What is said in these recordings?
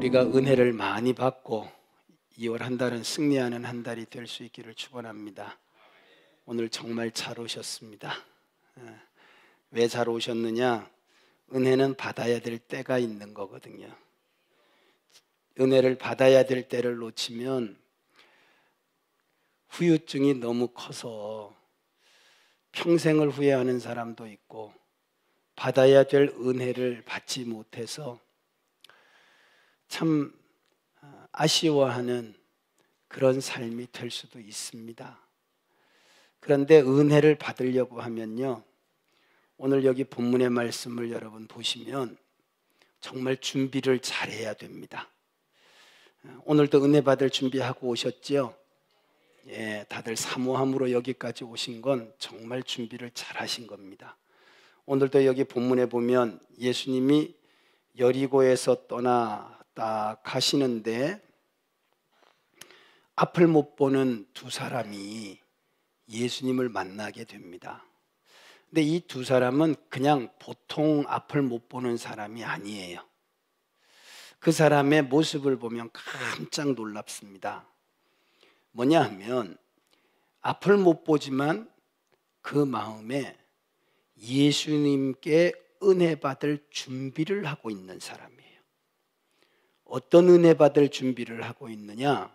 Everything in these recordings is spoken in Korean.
우리가 은혜를 많이 받고 2월 한 달은 승리하는 한 달이 될 수 있기를 축원합니다. 오늘 정말 잘 오셨습니다. 왜 잘 오셨느냐? 은혜는 받아야 될 때가 있는 거거든요. 은혜를 받아야 될 때를 놓치면 후유증이 너무 커서 평생을 후회하는 사람도 있고, 받아야 될 은혜를 받지 못해서 참 아쉬워하는 그런 삶이 될 수도 있습니다. 그런데 은혜를 받으려고 하면요, 오늘 여기 본문의 말씀을 여러분 보시면 정말 준비를 잘해야 됩니다. 오늘도 은혜 받을 준비하고 오셨죠? 예, 다들 사모함으로 여기까지 오신 건 정말 준비를 잘 하신 겁니다. 오늘도 여기 본문에 보면 예수님이 여리고에서 떠나 가시는데 앞을 못 보는 두 사람이 예수님을 만나게 됩니다. 근데 이 두 사람은 그냥 보통 앞을 못 보는 사람이 아니에요. 그 사람의 모습을 보면 깜짝 놀랍습니다. 뭐냐 하면 앞을 못 보지만 그 마음에 예수님께 은혜 받을 준비를 하고 있는 사람이에요. 어떤 은혜 받을 준비를 하고 있느냐?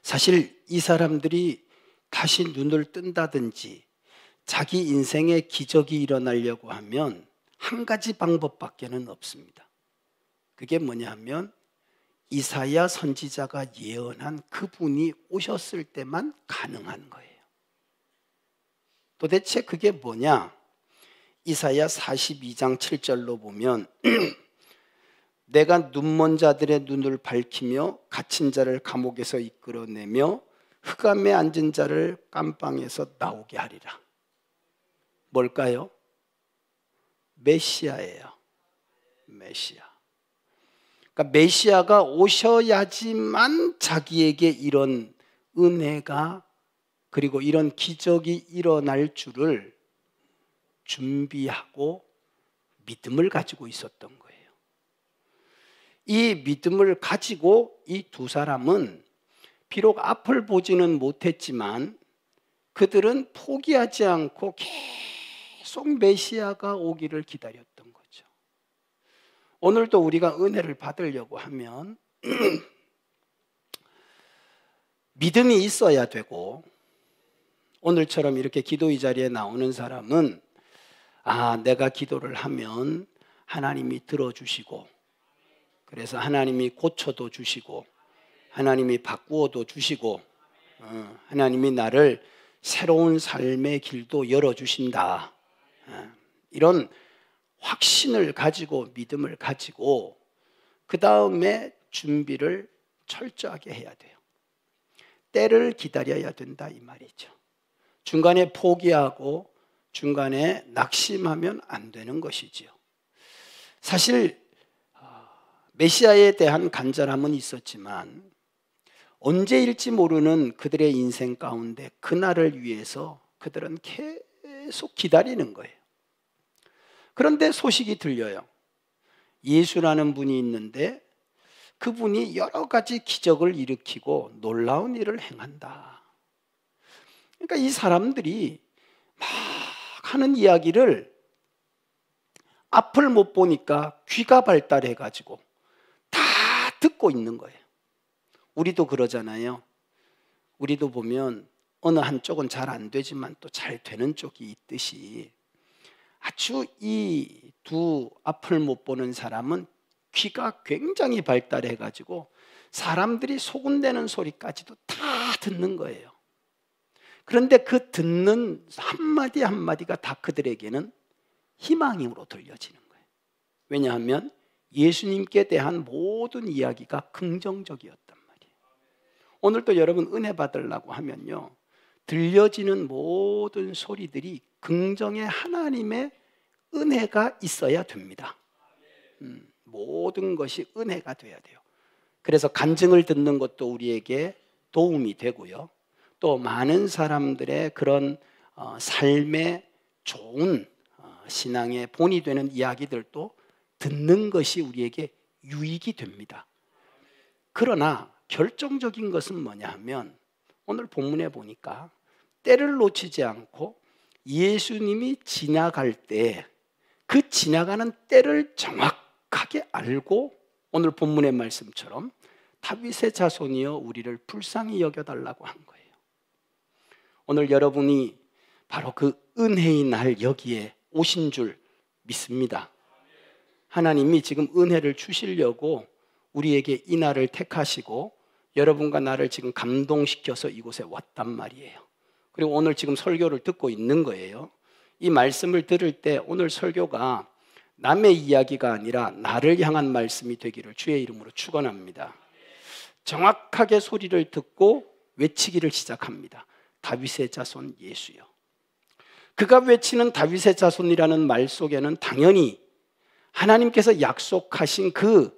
사실 이 사람들이 다시 눈을 뜬다든지 자기 인생에 기적이 일어나려고 하면 한 가지 방법밖에는 없습니다. 그게 뭐냐 하면 이사야 선지자가 예언한 그분이 오셨을 때만 가능한 거예요. 도대체 그게 뭐냐? 이사야 42장 7절로 보면 내가 눈먼 자들의 눈을 밝히며 갇힌 자를 감옥에서 이끌어내며 흑암에 앉은 자를 깜방에서 나오게 하리라. 뭘까요? 메시아예요. 메시아. 그러니까 메시아가 오셔야지만 자기에게 이런 은혜가 그리고 이런 기적이 일어날 줄을 준비하고 믿음을 가지고 있었던 거예요. 이 믿음을 가지고 이 두 사람은 비록 앞을 보지는 못했지만 그들은 포기하지 않고 계속 메시아가 오기를 기다렸던 거죠. 오늘도 우리가 은혜를 받으려고 하면 믿음이 있어야 되고, 오늘처럼 이렇게 기도의 자리에 나오는 사람은 내가 기도를 하면 하나님이 들어주시고, 그래서 하나님이 고쳐도 주시고 하나님이 바꾸어도 주시고 하나님이 나를 새로운 삶의 길도 열어주신다, 이런 확신을 가지고 믿음을 가지고 그 다음에 준비를 철저하게 해야 돼요. 때를 기다려야 된다 이 말이죠. 중간에 포기하고 중간에 낙심하면 안 되는 것이지요. 사실 메시아에 대한 간절함은 있었지만 언제일지 모르는 그들의 인생 가운데 그날을 위해서 그들은 계속 기다리는 거예요. 그런데 소식이 들려요. 예수라는 분이 있는데 그분이 여러 가지 기적을 일으키고 놀라운 일을 행한다. 그러니까 이 사람들이 막 하는 이야기를 앞을 못 보니까 귀가 발달해가지고 다 듣고 있는 거예요. 우리도 그러잖아요. 우리도 보면 어느 한쪽은 잘 안 되지만 또 잘 되는 쪽이 있듯이 아주 이 두 앞을 못 보는 사람은 귀가 굉장히 발달해가지고 사람들이 소곤대는 소리까지도 다 듣는 거예요. 그런데 그 듣는 한마디 한마디가 다 그들에게는 희망으로 들려지는 거예요. 왜냐하면 예수님께 대한 모든 이야기가 긍정적이었단 말이에요. 오늘도 여러분 은혜 받으려고 하면요, 들려지는 모든 소리들이 긍정의 하나님의 은혜가 있어야 됩니다. 모든 것이 은혜가 돼야 돼요. 그래서 간증을 듣는 것도 우리에게 도움이 되고요, 또 많은 사람들의 그런 삶의 좋은 신앙의 본이 되는 이야기들도 듣는 것이 우리에게 유익이 됩니다. 그러나 결정적인 것은 뭐냐 하면 오늘 본문에 보니까 때를 놓치지 않고 예수님이 지나갈 때 그 지나가는 때를 정확하게 알고 오늘 본문의 말씀처럼 다윗의 자손이여 우리를 불쌍히 여겨달라고 한 거예요. 오늘 여러분이 바로 그 은혜의 날 여기에 오신 줄 믿습니다. 하나님이 지금 은혜를 주시려고 우리에게 이 날을 택하시고 여러분과 나를 지금 감동시켜서 이곳에 왔단 말이에요. 그리고 오늘 지금 설교를 듣고 있는 거예요. 이 말씀을 들을 때 오늘 설교가 남의 이야기가 아니라 나를 향한 말씀이 되기를 주의 이름으로 축원합니다. 정확하게 소리를 듣고 외치기를 시작합니다. 다윗의 자손 예수여. 그가 외치는 다윗의 자손이라는 말 속에는 당연히 하나님께서 약속하신 그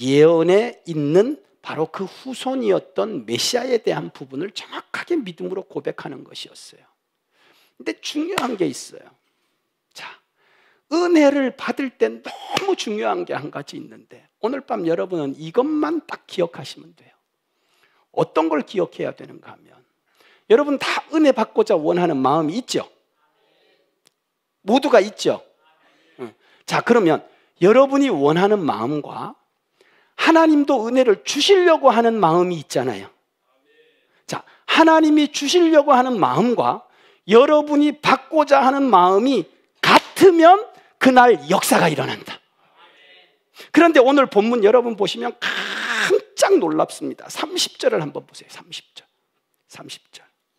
예언에 있는 바로 그 후손이었던 메시아에 대한 부분을 정확하게 믿음으로 고백하는 것이었어요. 근데 중요한 게 있어요. 자, 은혜를 받을 때 너무 중요한 게 한 가지 있는데 오늘 밤 여러분은 이것만 딱 기억하시면 돼요. 어떤 걸 기억해야 되는가 하면 여러분 다 은혜 받고자 원하는 마음이 있죠? 모두가 있죠? 자, 그러면 여러분이 원하는 마음과 하나님도 은혜를 주시려고 하는 마음이 있잖아요. 자, 하나님이 주시려고 하는 마음과 여러분이 받고자 하는 마음이 같으면 그날 역사가 일어난다. 그런데 오늘 본문 여러분 보시면 깜짝 놀랍습니다. 30절을 한번 보세요. 30절.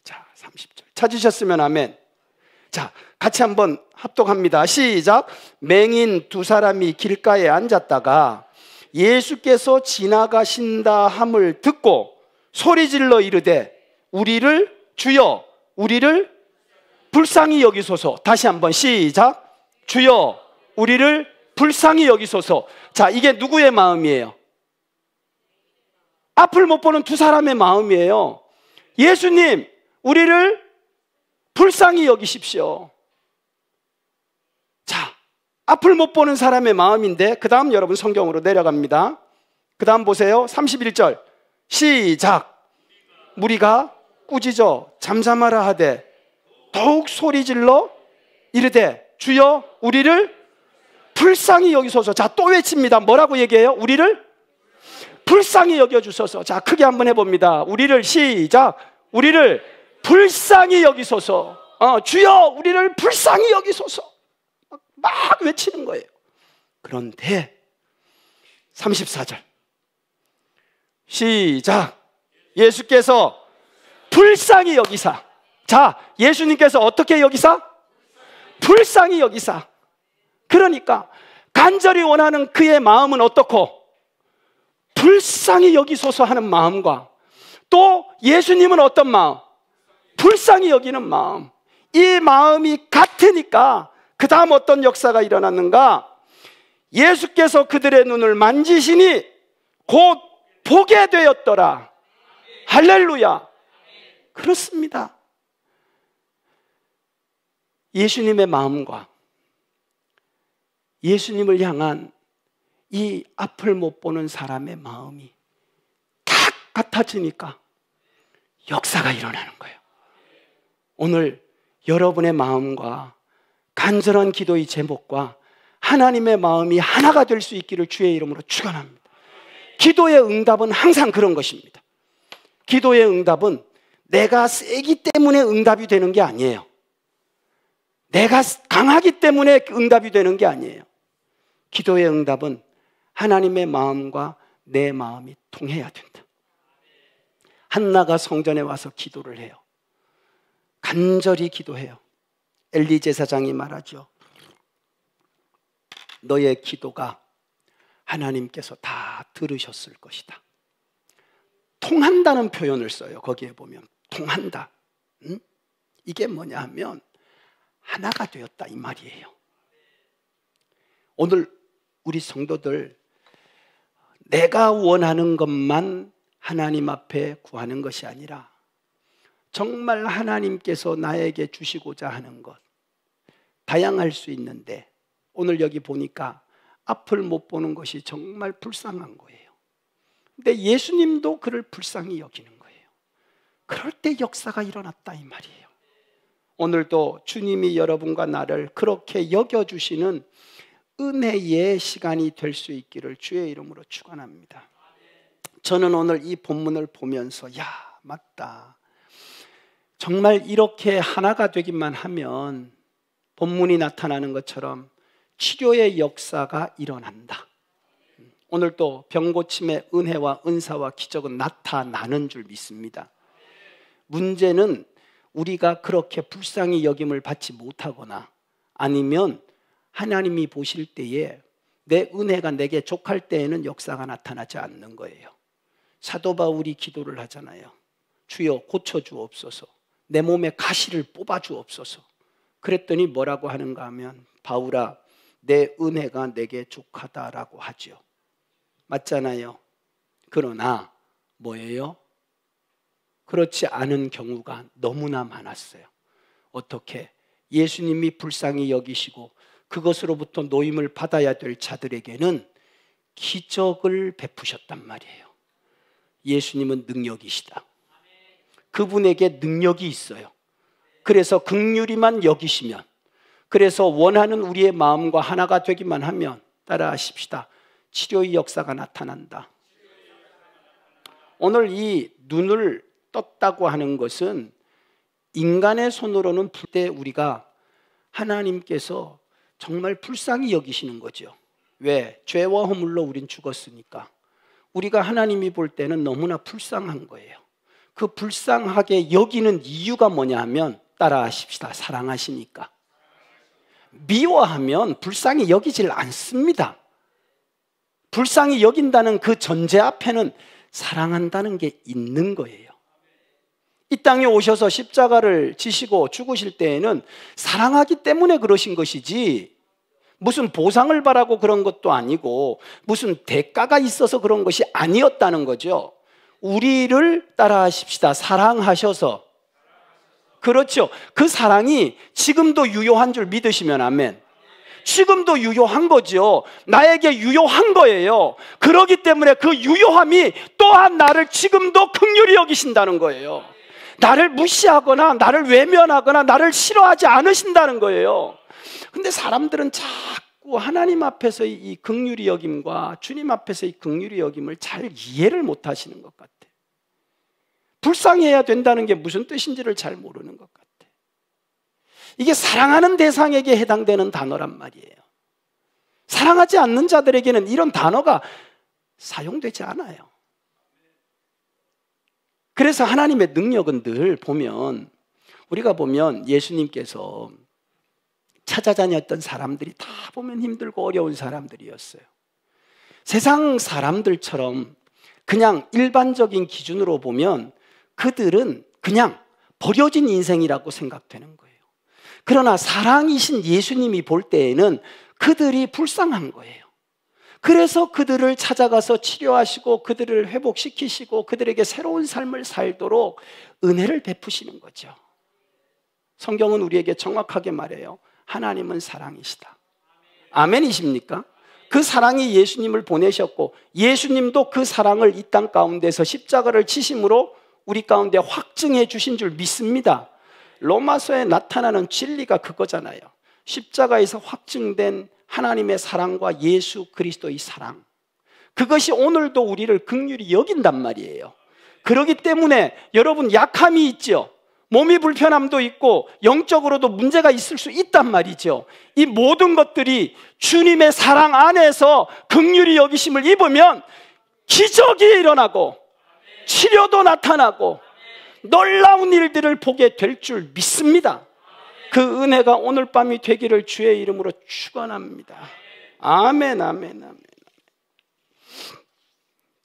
자, 30절. 찾으셨으면 아멘. 자, 같이 한번 합독합니다. 시작. 맹인 두 사람이 길가에 앉았다가 예수께서 지나가신다 함을 듣고 소리질러 이르되 우리를 주여 우리를 불쌍히 여기소서. 다시 한번 시작. 주여 우리를 불쌍히 여기소서. 자, 이게 누구의 마음이에요? 앞을 못 보는 두 사람의 마음이에요. 예수님 우리를 불쌍히 여기십시오. 자, 앞을 못 보는 사람의 마음인데 그 다음 여러분 성경으로 내려갑니다. 그 다음 보세요. 31절 시작. 무리가 꾸짖어 잠잠하라 하되 더욱 소리질러 이르되 주여 우리를 불쌍히 여기소서. 자, 또 외칩니다. 뭐라고 얘기해요? 우리를 불쌍히 여겨주소서. 자, 크게 한번 해봅니다. 우리를 시작. 우리를 불쌍히 여기소서. 주여 우리를 불쌍히 여기소서. 막 외치는 거예요. 그런데 34절 시작. 예수께서 불쌍히 여기사. 자, 예수님께서 어떻게 여기사? 불쌍히 여기사. 그러니까 간절히 원하는 그의 마음은 어떻고? 불쌍히 여기소서 하는 마음과 또 예수님은 어떤 마음? 불쌍히 여기는 마음. 이 마음이 같으니까 그 다음 어떤 역사가 일어났는가? 예수께서 그들의 눈을 만지시니 곧 보게 되었더라. 할렐루야. 그렇습니다. 예수님의 마음과 예수님을 향한 이 앞을 못 보는 사람의 마음이 딱 같아지니까 역사가 일어나는 거예요. 오늘 여러분의 마음과 간절한 기도의 제목과 하나님의 마음이 하나가 될 수 있기를 주의 이름으로 축원합니다. 기도의 응답은 항상 그런 것입니다. 기도의 응답은 내가 세기 때문에 응답이 되는 게 아니에요. 내가 강하기 때문에 응답이 되는 게 아니에요. 기도의 응답은 하나님의 마음과 내 마음이 통해야 된다. 한나가 성전에 와서 기도를 해요. 간절히 기도해요. 엘리 제사장이 말하죠. 너의 기도가 하나님께서 다 들으셨을 것이다. 통한다는 표현을 써요. 거기에 보면 통한다. 이게 뭐냐 하면 하나가 되었다 이 말이에요. 오늘 우리 성도들 내가 원하는 것만 하나님 앞에 구하는 것이 아니라 정말 하나님께서 나에게 주시고자 하는 것 다양할 수 있는데 오늘 여기 보니까 앞을 못 보는 것이 정말 불쌍한 거예요. 근데 예수님도 그를 불쌍히 여기는 거예요. 그럴 때 역사가 일어났다 이 말이에요. 오늘도 주님이 여러분과 나를 그렇게 여겨주시는 은혜의 시간이 될 수 있기를 주의 이름으로 축원합니다. 저는 오늘 이 본문을 보면서 맞다. 정말 이렇게 하나가 되기만 하면 본문이 나타나는 것처럼 치료의 역사가 일어난다. 오늘도 병고침의 은혜와 은사와 기적은 나타나는 줄 믿습니다. 문제는 우리가 그렇게 불쌍히 여김을 받지 못하거나 아니면 하나님이 보실 때에 내 은혜가 내게 족할 때에는 역사가 나타나지 않는 거예요. 사도 바울이 기도를 하잖아요. 주여 고쳐주옵소서, 내 몸에 가시를 뽑아주옵소서. 그랬더니 뭐라고 하는가 하면 바울아 내 은혜가 내게 족하다라고 하죠. 맞잖아요. 그러나 뭐예요? 그렇지 않은 경우가 너무나 많았어요. 어떻게? 예수님이 불쌍히 여기시고 그것으로부터 노임을 받아야 될 자들에게는 기적을 베푸셨단 말이에요. 예수님은 능력이시다. 그분에게 능력이 있어요. 그래서 긍휼히만 여기시면, 그래서 원하는 우리의 마음과 하나가 되기만 하면 따라하십시다. 치료의 역사가 나타난다. 오늘 이 눈을 떴다고 하는 것은 인간의 손으로는 볼 때 우리가 하나님께서 정말 불쌍히 여기시는 거죠. 왜? 죄와 허물로 우린 죽었으니까. 우리가 하나님이 볼 때는 너무나 불쌍한 거예요. 그 불쌍하게 여기는 이유가 뭐냐 하면 따라하십시다. 사랑하시니까. 미워하면 불쌍히 여기질 않습니다. 불쌍히 여긴다는 그 전제 앞에는 사랑한다는 게 있는 거예요. 이 땅에 오셔서 십자가를 지시고 죽으실 때에는 사랑하기 때문에 그러신 것이지 무슨 보상을 바라고 그런 것도 아니고 무슨 대가가 있어서 그런 것이 아니었다는 거죠. 우리를 따라하십시다. 사랑하셔서. 그렇죠. 그 사랑이 지금도 유효한 줄 믿으시면 아멘. 지금도 유효한 거죠. 나에게 유효한 거예요. 그렇기 때문에 그 유효함이 또한 나를 지금도 긍휼히 여기신다는 거예요. 나를 무시하거나 나를 외면하거나 나를 싫어하지 않으신다는 거예요. 근데 사람들은 자꾸 하나님 앞에서 이 긍휼히 여김과 주님 앞에서 이 긍휼히 여김을 잘 이해를 못 하시는 것 같아요. 불쌍해야 된다는 게 무슨 뜻인지를 잘 모르는 것 같아요. 이게 사랑하는 대상에게 해당되는 단어란 말이에요. 사랑하지 않는 자들에게는 이런 단어가 사용되지 않아요. 그래서 하나님의 능력은 늘 보면 우리가 보면 예수님께서 찾아다녔던 사람들이 다 보면 힘들고 어려운 사람들이었어요. 세상 사람들처럼 그냥 일반적인 기준으로 보면 그들은 그냥 버려진 인생이라고 생각되는 거예요. 그러나 사랑이신 예수님이 볼 때에는 그들이 불쌍한 거예요. 그래서 그들을 찾아가서 치료하시고 그들을 회복시키시고 그들에게 새로운 삶을 살도록 은혜를 베푸시는 거죠. 성경은 우리에게 정확하게 말해요. 하나님은 사랑이시다. 아멘이십니까? 그 사랑이 예수님을 보내셨고 예수님도 그 사랑을 이 땅 가운데서 십자가를 지심으로 우리 가운데 확증해 주신 줄 믿습니다. 로마서에 나타나는 진리가 그거잖아요. 십자가에서 확증된 하나님의 사랑과 예수 그리스도의 사랑, 그것이 오늘도 우리를 긍휼히 여긴단 말이에요. 그렇기 때문에 여러분 약함이 있죠. 몸이 불편함도 있고 영적으로도 문제가 있을 수 있단 말이죠. 이 모든 것들이 주님의 사랑 안에서 긍휼히 여기심을 입으면 기적이 일어나고 치료도 나타나고 놀라운 일들을 보게 될 줄 믿습니다. 그 은혜가 오늘 밤이 되기를 주의 이름으로 축원합니다. 아멘, 아멘, 아멘.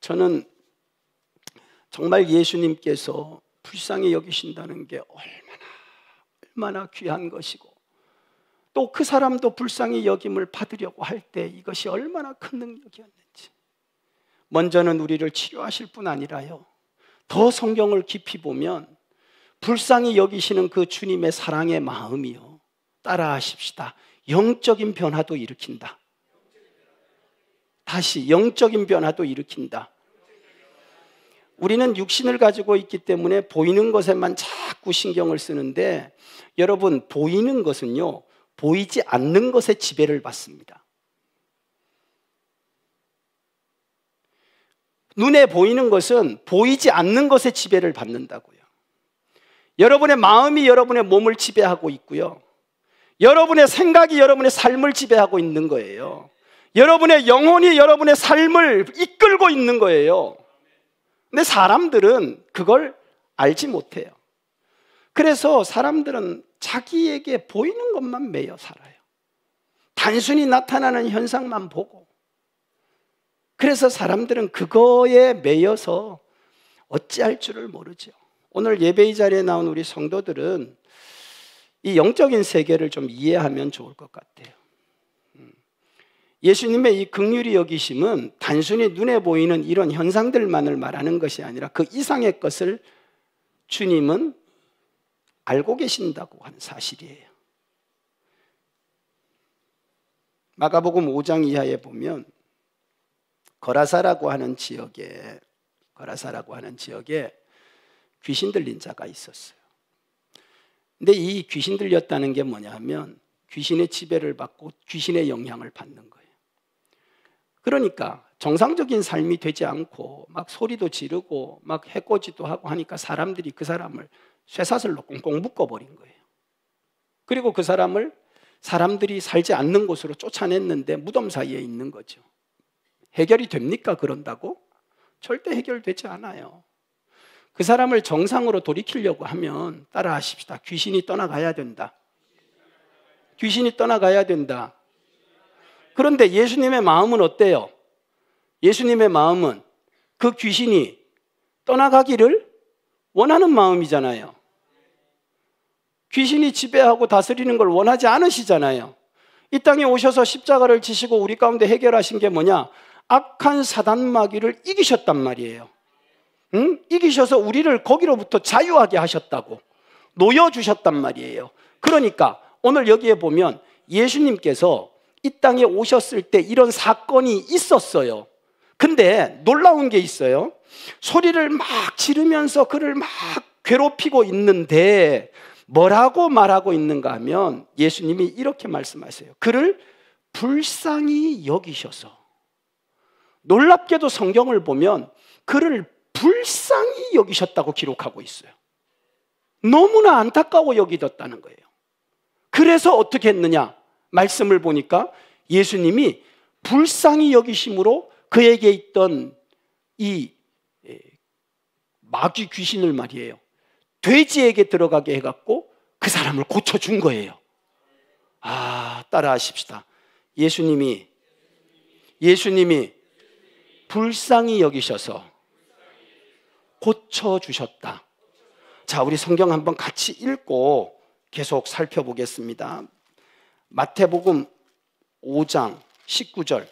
저는 정말 예수님께서 불쌍히 여기신다는 게 얼마나 귀한 것이고 또 그 사람도 불쌍히 여김을 받으려고 할 때 이것이 얼마나 큰 능력이었는지. 먼저는 우리를 치료하실 뿐 아니라요, 더 성경을 깊이 보면 불쌍히 여기시는 그 주님의 사랑의 마음이요, 따라하십시다, 영적인 변화도 일으킨다. 다시 영적인 변화도 일으킨다. 우리는 육신을 가지고 있기 때문에 보이는 것에만 자꾸 신경을 쓰는데 여러분, 보이는 것은요, 보이지 않는 것에 지배를 받습니다. 눈에 보이는 것은 보이지 않는 것에 지배를 받는다고요. 여러분의 마음이 여러분의 몸을 지배하고 있고요. 여러분의 생각이 여러분의 삶을 지배하고 있는 거예요. 여러분의 영혼이 여러분의 삶을 이끌고 있는 거예요. 근데 사람들은 그걸 알지 못해요. 그래서 사람들은 자기에게 보이는 것만 매여 살아요. 단순히 나타나는 현상만 보고. 그래서 사람들은 그거에 매여서 어찌할 줄을 모르죠. 오늘 예배의 자리에 나온 우리 성도들은 이 영적인 세계를 좀 이해하면 좋을 것 같아요. 예수님의 이 긍휼히 여기심은 단순히 눈에 보이는 이런 현상들만을 말하는 것이 아니라 그 이상의 것을 주님은 알고 계신다고 하는 사실이에요. 마가복음 5장 이하에 보면 거라사라고 하는 지역에 귀신 들린 자가 있었어요. 근데 이 귀신 들렸다는 게 뭐냐 하면 귀신의 지배를 받고 귀신의 영향을 받는 거예요. 그러니까 정상적인 삶이 되지 않고 막 소리도 지르고 막 해코지도 하고 하니까 사람들이 그 사람을 쇠사슬로 꽁꽁 묶어버린 거예요. 그리고 그 사람을 사람들이 살지 않는 곳으로 쫓아냈는데 무덤 사이에 있는 거죠. 해결이 됩니까? 그런다고? 절대 해결되지 않아요. 그 사람을 정상으로 돌이키려고 하면 따라 하십시다. 귀신이 떠나가야 된다. 귀신이 떠나가야 된다. 그런데 예수님의 마음은 어때요? 예수님의 마음은 그 귀신이 떠나가기를 원하는 마음이잖아요. 귀신이 지배하고 다스리는 걸 원하지 않으시잖아요. 이 땅에 오셔서 십자가를 지시고 우리 가운데 해결하신 게 뭐냐? 악한 사단 마귀를 이기셨단 말이에요. 응? 이기셔서 우리를 거기로부터 자유하게 하셨다고, 놓여주셨단 말이에요. 그러니까 오늘 여기에 보면 예수님께서 이 땅에 오셨을 때 이런 사건이 있었어요. 근데 놀라운 게 있어요. 소리를 막 지르면서 그를 막 괴롭히고 있는데 뭐라고 말하고 있는가 하면 예수님이 이렇게 말씀하세요. 그를 불쌍히 여기셔서. 놀랍게도 성경을 보면 그를 불쌍히 여기셨다고 기록하고 있어요. 너무나 안타까워 여기셨다는 거예요. 그래서 어떻게 했느냐? 말씀을 보니까 예수님이 불쌍히 여기심으로 그에게 있던 이 마귀 귀신을 말이에요, 돼지에게 들어가게 해갖고 그 사람을 고쳐준 거예요. 따라 하십시다. 예수님이 불쌍히 여기셔서 고쳐주셨다. 자, 우리 성경 한번 같이 읽고 계속 살펴보겠습니다. 마태복음 5장 19절.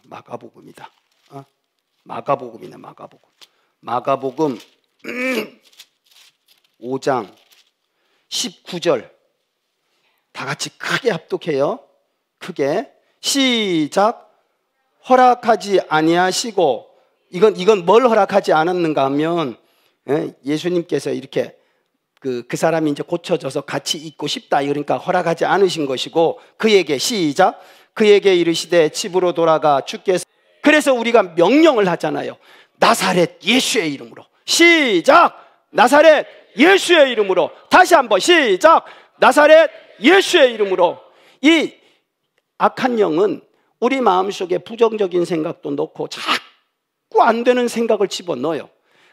마가복음이다. 마가복음이네, 마가복음. 마가복음 5장 19절. 다 같이 크게 합독해요. 크게. 시작. 허락하지 아니하시고, 이건 뭘 허락하지 않았는가 하면 예수님께서 이렇게 그 사람이 이제 고쳐져서 같이 있고 싶다, 그러니까 허락하지 않으신 것이고, 그에게 시작. 그에게 이르시되 집으로 돌아가 주께서. 그래서 우리가 명령을 하잖아요. 나사렛 예수의 이름으로. 시작. 나사렛 예수의 이름으로. 다시 한번 시작. 나사렛 예수의 이름으로. 이 악한 영은 우리 마음속에 부정적인 생각도 넣고 자꾸 안 되는 생각을 집어넣어요.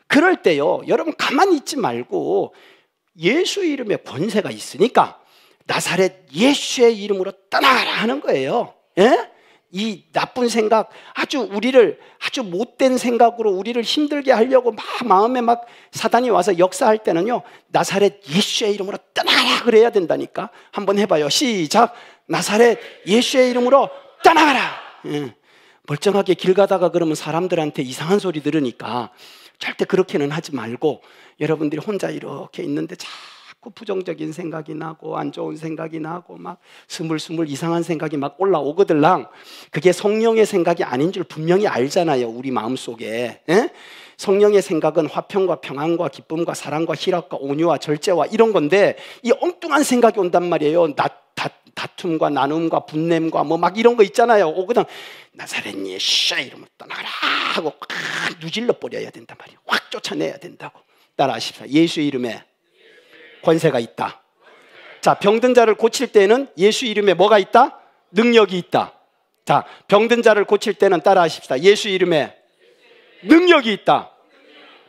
그럴 때요, 여러분 가만히 있지 말고 예수 이름에 권세가 있으니까 나사렛 예수의 이름으로 떠나가라 하는 거예요. 예? 이 나쁜 생각, 우리를 아주 못된 생각으로 우리를 힘들게 하려고 마음에 막 사단이 와서 역사할 때는요, 나사렛 예수의 이름으로 떠나가라 그래야 된다니까. 한번 해봐요. 시작. 나사렛 예수의 이름으로 떠나가라. 멀쩡하게 길 가다가 그러면 사람들한테 이상한 소리 들으니까 절대 그렇게는 하지 말고 여러분들이 혼자 이렇게 있는데 자꾸 부정적인 생각이 나고 안 좋은 생각이 나고 막 스물스물 이상한 생각이 막 올라오거들랑 그게 성령의 생각이 아닌 줄 분명히 알잖아요. 우리 마음속에. 예? 성령의 생각은 화평과 평안과 기쁨과 사랑과 희락과 온유와 절제와 이런 건데 이 엉뚱한 생각이 온단 말이에요. 다툼과 나눔과 분냄과 뭐 막 이런 거 있잖아요. 그냥 나사렛니 샤 이러면 떠나가라 하고 꽉 누질러 버려야 된단 말이에요. 확 쫓아내야 된다고. 따라하십시오. 예수의 이름에 권세가 있다. 자, 병든 자를 고칠 때는 예수 이름에 뭐가 있다? 능력이 있다. 자, 병든 자를 고칠 때는 따라하십시다. 예수 이름에 능력이 있다.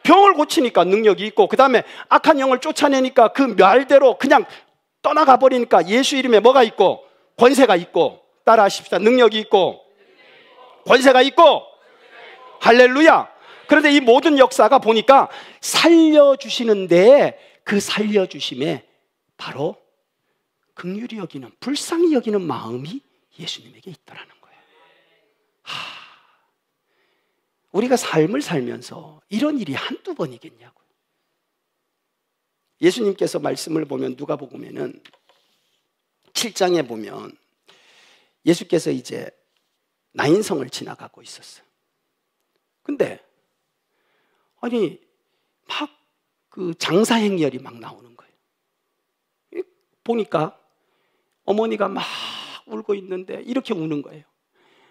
병을 고치니까 능력이 있고 그 다음에 악한 영을 쫓아내니까 그 말대로 그냥 떠나가 버리니까 예수 이름에 뭐가 있고 권세가 있고 따라하십시다. 능력이 있고 권세가 있고 할렐루야. 그런데 이 모든 역사가 보니까 살려주시는데 그 살려주심에 바로 긍휼히 여기는 불쌍히 여기는 마음이 예수님에게 있더라는 거예요. 우리가 삶을 살면서 이런 일이 한두 번이겠냐고요. 예수님께서 말씀을 보면 누가복음에는 7장에 보면 예수께서 이제 나인성을 지나가고 있었어요. 근데 아니 막 그 장사행렬이 막 나오는 거예요. 보니까 어머니가 막 울고 있는데 이렇게 우는 거예요.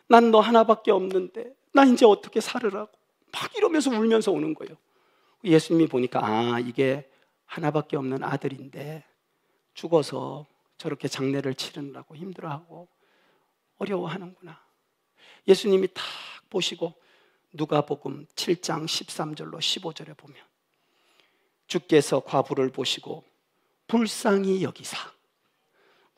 난 너 하나밖에 없는데 나 이제 어떻게 살으라고 막 이러면서 울면서 오는 거예요. 예수님이 보니까 이게 하나밖에 없는 아들인데 죽어서 저렇게 장례를 치르느라고 힘들어하고 어려워하는구나. 예수님이 딱 보시고 누가복음 7장 13절로 15절에 보면 주께서 과부를 보시고 불쌍히 여기사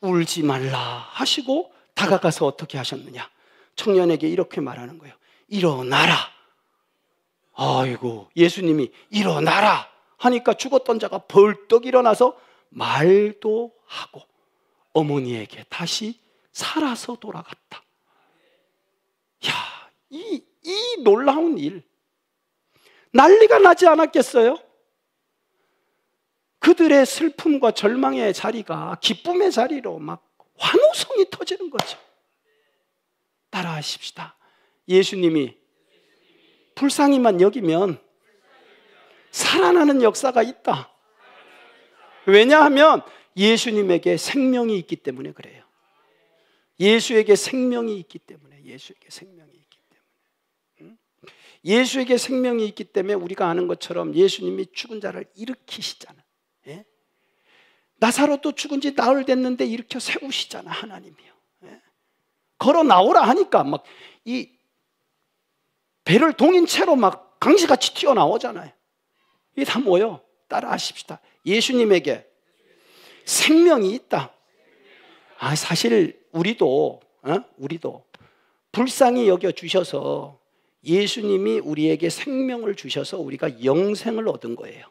울지 말라 하시고 다가가서 어떻게 하셨느냐. 청년에게 이렇게 말하는 거예요. 일어나라. 아이고, 예수님이 일어나라 하니까 죽었던 자가 벌떡 일어나서 말도 하고 어머니에게 다시 살아서 돌아갔다. 야, 이 놀라운 일 난리가 나지 않았겠어요? 그들의 슬픔과 절망의 자리가 기쁨의 자리로 막 환호성이 터지는 거죠. 따라하십시다. 예수님이 불쌍히만 여기면 살아나는 역사가 있다. 왜냐하면 예수님에게 생명이 있기 때문에 그래요. 예수에게 생명이 있기 때문에. 예수에게 생명이 있기 때문에. 예수에게 생명이 있기 때문에 우리가 아는 것처럼 예수님이 죽은 자를 일으키시잖아. 예? 나사로도 죽은 지 나흘 됐는데 일으켜 세우시잖아, 하나님이요. 예? 걸어 나오라 하니까 막 이 배를 동인 채로 막 강시같이 튀어나오잖아요. 이게 다 뭐예요? 따라하십시다. 예수님에게 생명이 있다. 사실 우리도 불쌍히 여겨주셔서 예수님이 우리에게 생명을 주셔서 우리가 영생을 얻은 거예요.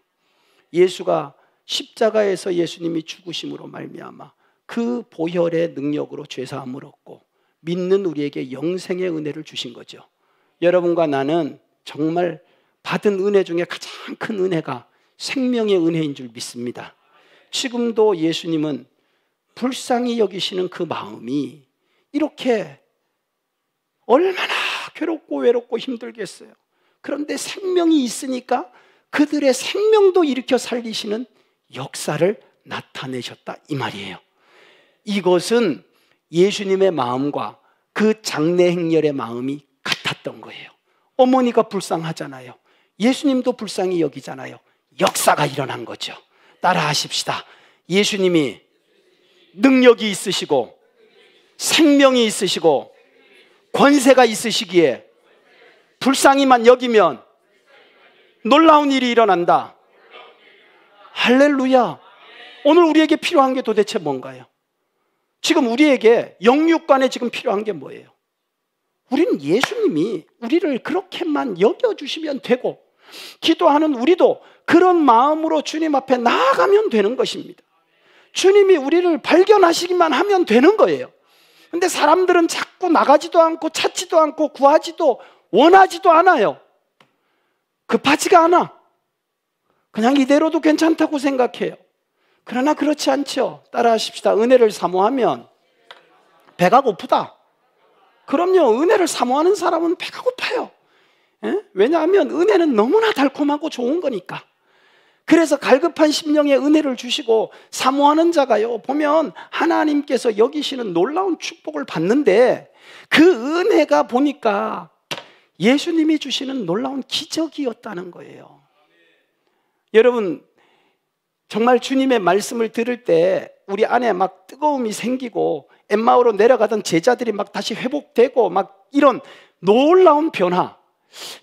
예수가 십자가에서 예수님이 죽으심으로 말미암아 그 보혈의 능력으로 죄사함을 얻고 믿는 우리에게 영생의 은혜를 주신 거죠. 여러분과 나는 정말 받은 은혜 중에 가장 큰 은혜가 생명의 은혜인 줄 믿습니다. 지금도 예수님은 불쌍히 여기시는 그 마음이 이렇게 얼마나 괴롭고 외롭고 힘들겠어요. 그런데 생명이 있으니까 그들의 생명도 일으켜 살리시는 역사를 나타내셨다 이 말이에요. 이것은 예수님의 마음과 그 장례 행렬의 마음이 같았던 거예요. 어머니가 불쌍하잖아요. 예수님도 불쌍히 여기잖아요. 역사가 일어난 거죠. 따라하십시다. 예수님이 능력이 있으시고 생명이 있으시고 권세가 있으시기에 불쌍히만 여기면 놀라운 일이 일어난다. 할렐루야. 오늘 우리에게 필요한 게 도대체 뭔가요? 지금 우리에게 영육간에 지금 필요한 게 뭐예요? 우리는 예수님이 우리를 그렇게만 여겨주시면 되고 기도하는 우리도 그런 마음으로 주님 앞에 나아가면 되는 것입니다. 주님이 우리를 발견하시기만 하면 되는 거예요. 근데 사람들은 자꾸 나가지도 않고 찾지도 않고 구하지도 원하지도 않아요. 급하지가 않아. 그냥 이대로도 괜찮다고 생각해요. 그러나 그렇지 않죠. 따라하십시다. 은혜를 사모하면 배가 고프다. 그럼요. 은혜를 사모하는 사람은 배가 고파요. 예? 왜냐하면 은혜는 너무나 달콤하고 좋은 거니까. 그래서 갈급한 심령에 은혜를 주시고 사모하는 자가요, 보면 하나님께서 여기시는 놀라운 축복을 받는데, 그 은혜가 보니까 예수님이 주시는 놀라운 기적이었다는 거예요. 여러분, 정말 주님의 말씀을 들을 때 우리 안에 막 뜨거움이 생기고 엠마오로 내려가던 제자들이 막 다시 회복되고 막 이런 놀라운 변화,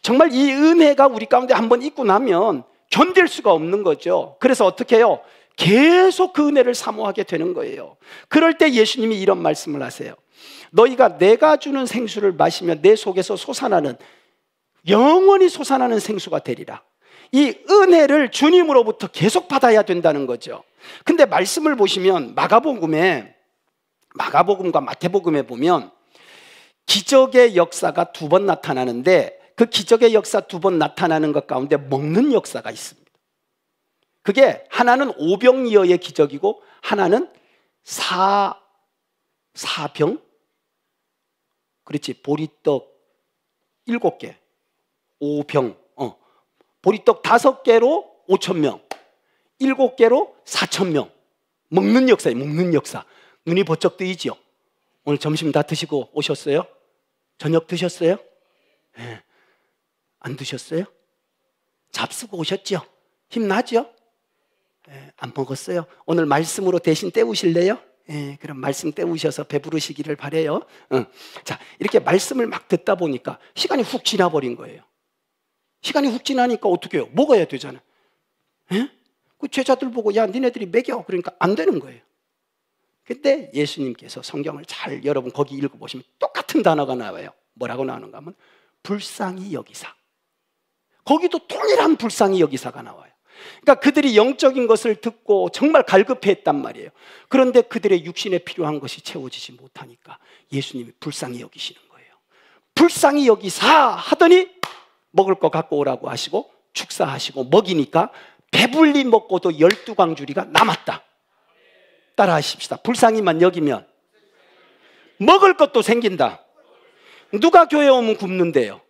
정말 이 은혜가 우리 가운데 한번 있고 나면 견딜 수가 없는 거죠. 그래서 어떻게 해요? 계속 그 은혜를 사모하게 되는 거예요. 그럴 때 예수님이 이런 말씀을 하세요. 너희가 내가 주는 생수를 마시면 내 속에서 솟아나는, 영원히 솟아나는 생수가 되리라. 이 은혜를 주님으로부터 계속 받아야 된다는 거죠. 근데 말씀을 보시면 마가복음과 마태복음에 보면 기적의 역사가 2번 나타나는데, 그 기적의 역사 2번 나타나는 것 가운데 먹는 역사가 있습니다. 그게 하나는 오병이어의 기적이고 하나는 사병, 그렇지, 보리떡 7개, 오병, 보리떡 5개로 5,000명, 7개로 4,000명. 먹는 역사예요. 먹는 역사. 눈이 번쩍 뜨이지요. 오늘 점심 다 드시고 오셨어요? 저녁 드셨어요? 네. 안 드셨어요? 잡수고 오셨죠? 힘나죠? 네. 안 먹었어요? 오늘 말씀으로 대신 때우실래요? 네. 그럼 말씀 때우셔서 배부르시기를 바라요. 자, 이렇게 말씀을 막 듣다 보니까 시간이 훅 지나버린 거예요. 시간이 훅 지나니까 어떻게 해요? 먹어야 되잖아요. 네? 그 제자들 보고 야 니네들이 먹여, 그러니까 안 되는 거예요. 근데 예수님께서 성경을 잘 여러분 거기 읽어보시면 똑같은 단어가 나와요. 뭐라고 나오는가 하면 불쌍히 여기사. 거기도 동일한 불쌍히 여기사가 나와요. 그러니까 그들이 영적인 것을 듣고 정말 갈급해했단 말이에요. 그런데 그들의 육신에 필요한 것이 채워지지 못하니까 예수님이 불쌍히 여기시는 거예요. 불쌍히 여기사 하더니 먹을 거 갖고 오라고 하시고 축사하시고 먹이니까 배불리 먹고도 12광주리가 남았다. 따라하십시다. 불쌍히만 여기면 먹을 것도 생긴다. 누가 교회 오면 굶는데요?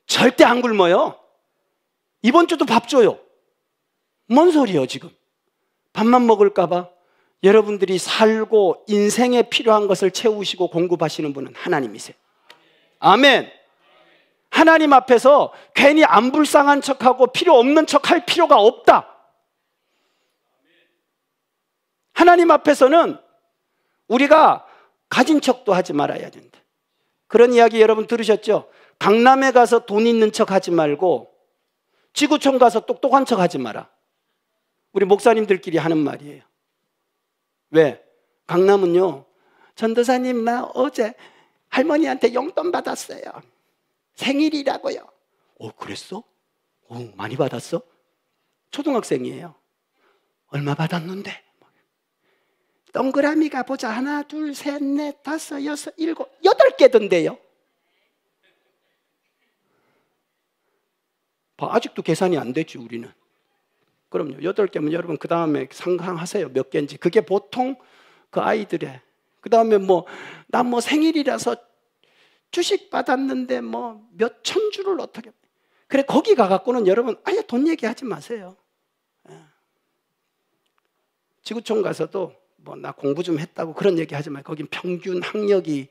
절대 안 굶어요. 이번 주도 밥 줘요. 뭔 소리예요 지금? 밥만 먹을까 봐. 여러분들이 살고 인생에 필요한 것을 채우시고 공급하시는 분은 하나님이세요. 아멘. 하나님 앞에서 괜히 안 불쌍한 척하고 필요 없는 척할 필요가 없다. 하나님 앞에서는 우리가 가진 척도 하지 말아야 된다. 그런 이야기 여러분 들으셨죠? 강남에 가서 돈 있는 척 하지 말고 지구촌 가서 똑똑한 척 하지 마라. 우리 목사님들끼리 하는 말이에요. 왜? 강남은요, 전도사님 나 어제 할머니한테 용돈 받았어요. 생일이라고요. 그랬어? 많이 받았어? 초등학생이에요. 얼마 받았는데? 동그라미가 보자. 하나, 둘, 셋, 넷, 다섯, 여섯, 일곱, 8개던데요. 아직도 계산이 안 되지 우리는. 그럼요. 8개면 여러분 그 다음에 상상하세요. 몇 개인지. 그게 보통 그 아이들의. 그 다음에 나 생일이라서 주식 받았는데 몇 천 주를 어떻게. 그래 거기 가갖고는 여러분 아예 돈 얘기하지 마세요. 지구촌 가서도 나 공부 좀 했다고 그런 얘기 하지 마요. 거긴 평균 학력이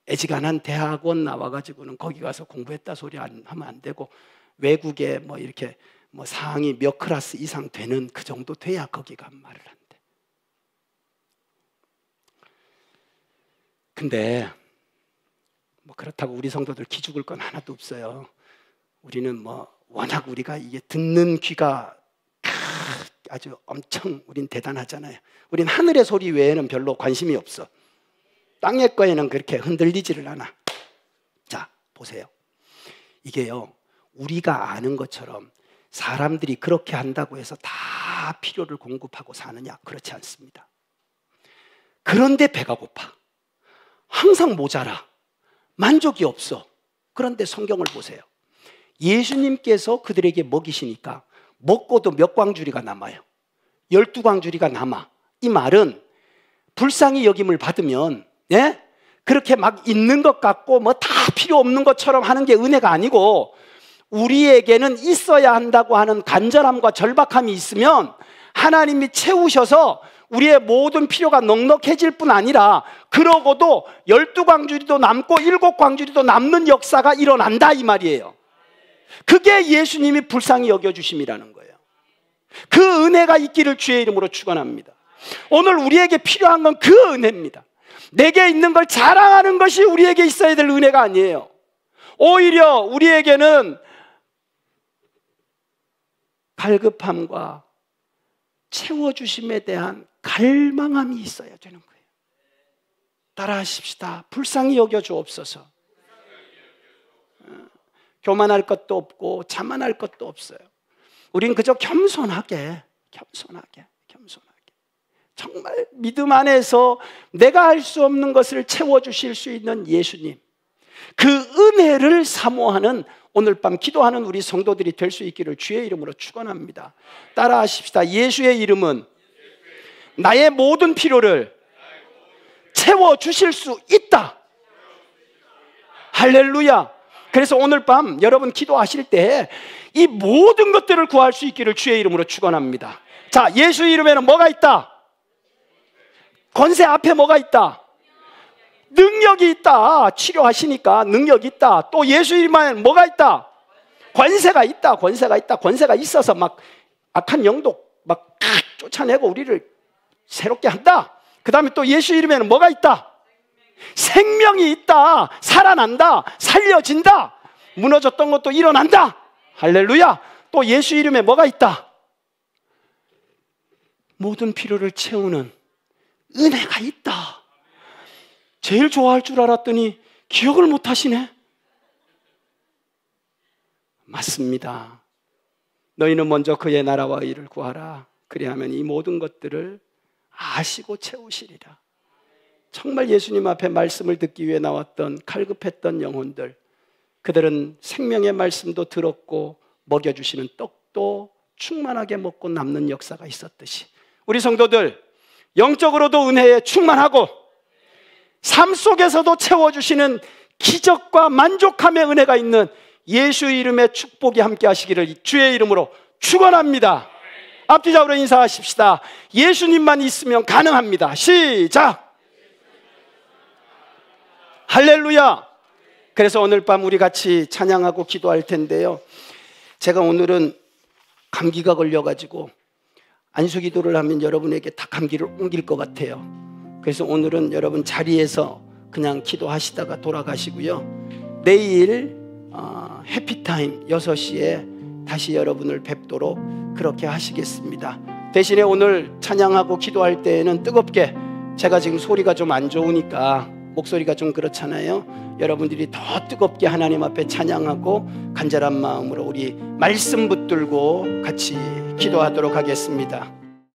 애지간한 대학원 나와가지고는 거기 가서 공부했다 소리 하면 안 되고, 외국에 이렇게 상위 몇 클래스 이상 되는 그 정도 돼야 거기 가 말을 한대. 근데 그렇다고 우리 성도들 기죽을 건 하나도 없어요. 우리는 워낙 우리가 이게 듣는 귀가 아주 엄청 우린 대단하잖아요. 우린 하늘의 소리 외에는 별로 관심이 없어. 땅의 거에는 그렇게 흔들리지를 않아. 자, 보세요. 이게요, 우리가 아는 것처럼 사람들이 그렇게 한다고 해서 다 필요를 공급하고 사느냐? 그렇지 않습니다. 그런데 배가 고파. 항상 모자라. 만족이 없어. 그런데 성경을 보세요. 예수님께서 그들에게 먹이시니까 먹고도 몇 광주리가 남아요? 12광주리가 남아. 이 말은 불쌍히 여김을 받으면 그렇게 막 있는 것 같고 뭐 다 필요 없는 것처럼 하는 게 은혜가 아니고, 우리에게는 있어야 한다고 하는 간절함과 절박함이 있으면 하나님이 채우셔서 우리의 모든 필요가 넉넉해질 뿐 아니라, 그러고도 12광주리도 남고 7광주리도 남는 역사가 일어난다 이 말이에요. 그게 예수님이 불쌍히 여겨주심이라는 거예요. 그 은혜가 있기를 주의 이름으로 축원합니다. 오늘 우리에게 필요한 건 그 은혜입니다. 내게 있는 걸 자랑하는 것이 우리에게 있어야 될 은혜가 아니에요. 오히려 우리에게는 갈급함과 채워주심에 대한 갈망함이 있어야 되는 거예요. 따라하십시다. 불쌍히 여겨주옵소서. 교만할 것도 없고 자만할 것도 없어요. 우린 그저 겸손하게 정말 믿음 안에서 내가 할 수 없는 것을 채워주실 수 있는 예수님, 그 은혜를 사모하는 오늘 밤 기도하는 우리 성도들이 될 수 있기를 주의 이름으로 축원합니다. 따라하십시다. 예수의 이름은 나의 모든 필요를 채워주실 수 있다. 할렐루야. 그래서 오늘 밤 여러분 기도하실 때 이 모든 것들을 구할 수 있기를 주의 이름으로 축원합니다. 자, 예수 이름에는 뭐가 있다? 권세 앞에 뭐가 있다? 능력이 있다. 치료하시니까 능력이 있다. 또 예수 이름에는 뭐가 있다? 권세가 있다. 권세가 있어서 막 악한 영도 막 쫓아내고 우리를 새롭게 한다. 그 다음에 또 예수 이름에는 뭐가 있다? 생명이 있다. 살아난다. 살려진다. 무너졌던 것도 일어난다. 할렐루야. 또 예수 이름에 뭐가 있다? 모든 필요를 채우는 은혜가 있다. 제일 좋아할 줄 알았더니 기억을 못 하시네. 맞습니다. 너희는 먼저 그의 나라와 의를 구하라. 그리하면 이 모든 것들을 아시고 채우시리라. 정말 예수님 앞에 말씀을 듣기 위해 나왔던 갈급했던 영혼들, 그들은 생명의 말씀도 들었고 먹여주시는 떡도 충만하게 먹고 남는 역사가 있었듯이, 우리 성도들 영적으로도 은혜에 충만하고 삶 속에서도 채워주시는 기적과 만족함의 은혜가 있는 예수 이름의 축복이 함께 하시기를 주의 이름으로 축원합니다. 앞뒤잡으로 인사하십시다. 예수님만 있으면 가능합니다. 시작. 할렐루야. 그래서 오늘 밤 우리 같이 찬양하고 기도할 텐데요, 제가 오늘은 감기가 걸려가지고 안수기도를 하면 여러분에게 다 감기를 옮길 것 같아요. 그래서 오늘은 여러분 자리에서 그냥 기도하시다가 돌아가시고요, 내일 해피타임 6시에 다시 여러분을 뵙도록 그렇게 하시겠습니다. 대신에 오늘 찬양하고 기도할 때에는 뜨겁게, 제가 지금 소리가 좀 안 좋으니까 목소리가 좀 그렇잖아요. 여러분들이 더 뜨겁게 하나님 앞에 찬양하고 간절한 마음으로 우리 말씀 붙들고 같이 기도하도록 하겠습니다.